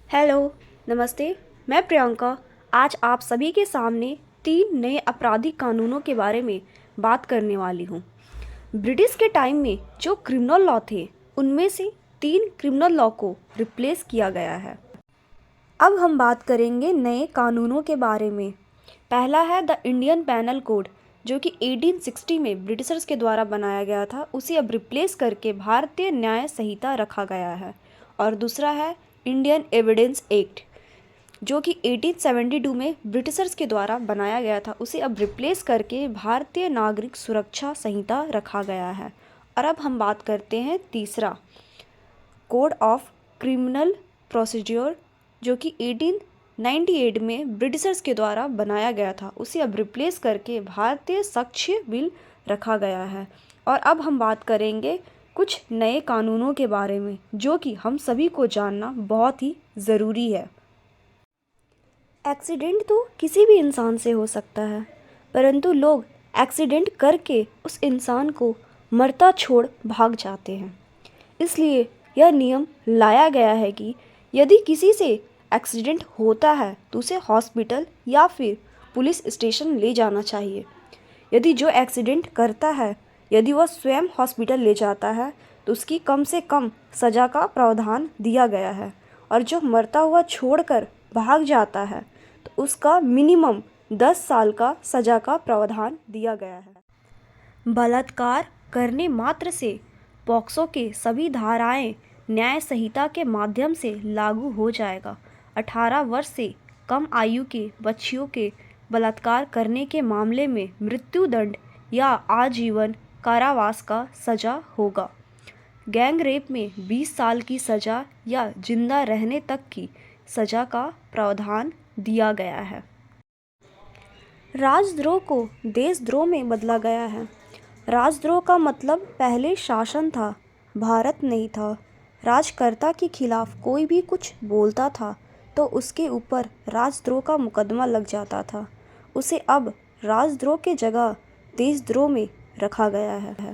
Hello, नमस्ते। मैं प्रियंका आज आप सभी के सामने 3 नए आपराधिक कानूनों के बारे में बात करने वाली हूँ। ब्रिटिश के टाइम में जो क्रिमिनल लॉ थे, उनमें से 3 क्रिमिनल लॉ को रिप्लेस किया गया है। अब हम बात करेंगे नए कानूनों के बारे में। पहला है द इंडियन पेनल कोड, जो कि 1860 में ब्रिटिशर्स के द्वारा बनाया गया था। उसे अब रिप्लेस करके भारतीय न्याय संहिता रखा गया है। और दूसरा है इंडियन एविडेंस एक्ट, जो कि 1872 में ब्रिटिशर्स के द्वारा बनाया गया था। उसे अब रिप्लेस करके भारतीय नागरिक सुरक्षा संहिता रखा गया है। और अब हम बात करते हैं तीसरा, कोड ऑफ क्रिमिनल प्रोसीड्योर, जो कि 1898 में ब्रिटिशर्स के द्वारा बनाया गया था। उसे अब रिप्लेस करके भारतीय साक्ष्य बिल रखा गया है। और अब हम बात करेंगे कुछ नए कानूनों के बारे में, जो कि हम सभी को जानना बहुत ही ज़रूरी है। एक्सीडेंट तो किसी भी इंसान से हो सकता है, परंतु लोग एक्सीडेंट करके उस इंसान को मरता छोड़ भाग जाते हैं। इसलिए यह नियम लाया गया है कि यदि किसी से एक्सीडेंट होता है तो उसे हॉस्पिटल या फिर पुलिस स्टेशन ले जाना चाहिए। यदि जो एक्सीडेंट करता है, यदि वह स्वयं हॉस्पिटल ले जाता है, तो उसकी कम से कम सज़ा का प्रावधान दिया गया है। और जो मरता हुआ छोड़कर भाग जाता है, तो उसका मिनिमम 10 साल का सज़ा का प्रावधान दिया गया है। बलात्कार करने मात्र से पॉक्सो के सभी धाराएं न्याय संहिता के माध्यम से लागू हो जाएगा। 18 वर्ष से कम आयु के बच्चियों के बलात्कार करने के मामले में मृत्युदंड या आजीवन कारावास का सजा होगा। गैंग रेप में 20 साल की सजा या जिंदा रहने तक की सजा का प्रावधान दिया गया है। राजद्रोह को देशद्रोह में बदला गया है। राजद्रोह का मतलब पहले शासन था, भारत नहीं था। राजकर्ता के खिलाफ कोई भी कुछ बोलता था तो उसके ऊपर राजद्रोह का मुकदमा लग जाता था। उसे अब राजद्रोह के जगह देशद्रोह में रखा गया है।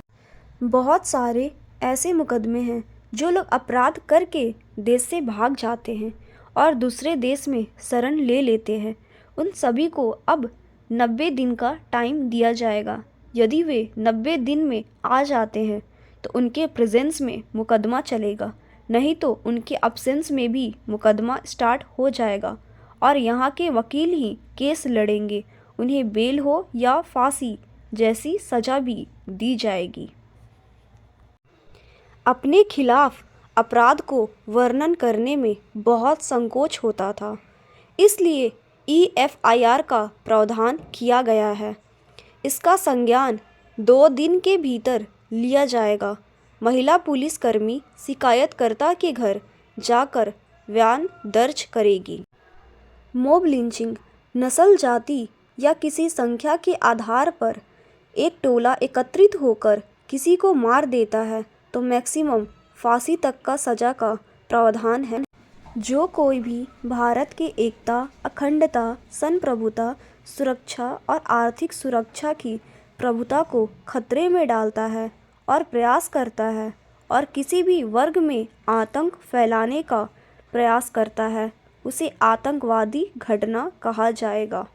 बहुत सारे ऐसे मुकदमे हैं जो लोग अपराध करके देश से भाग जाते हैं और दूसरे देश में शरण ले लेते हैं। उन सभी को अब 90 दिन का टाइम दिया जाएगा। यदि वे 90 दिन में आ जाते हैं तो उनके प्रेजेंस में मुकदमा चलेगा, नहीं तो उनके अब्सेंस में भी मुकदमा स्टार्ट हो जाएगा और यहाँ के वकील ही केस लड़ेंगे। उन्हें बेल हो या फांसी जैसी सज़ा भी दी जाएगी। अपने खिलाफ अपराध को वर्णन करने में बहुत संकोच होता था, इसलिए EFIR का प्रावधान किया गया है। इसका संज्ञान 2 दिन के भीतर लिया जाएगा। महिला पुलिसकर्मी शिकायतकर्ता के घर जाकर बयान दर्ज करेगी। मॉब लिंचिंग, नस्ल, जाति या किसी संख्या के आधार पर एक टोला एकत्रित होकर किसी को मार देता है तो मैक्सिमम फांसी तक का सज़ा का प्रावधान है। जो कोई भी भारत की एकता, अखंडता, संप्रभुता, सुरक्षा और आर्थिक सुरक्षा की प्रभुता को खतरे में डालता है और प्रयास करता है और किसी भी वर्ग में आतंक फैलाने का प्रयास करता है, उसे आतंकवादी घटना कहा जाएगा।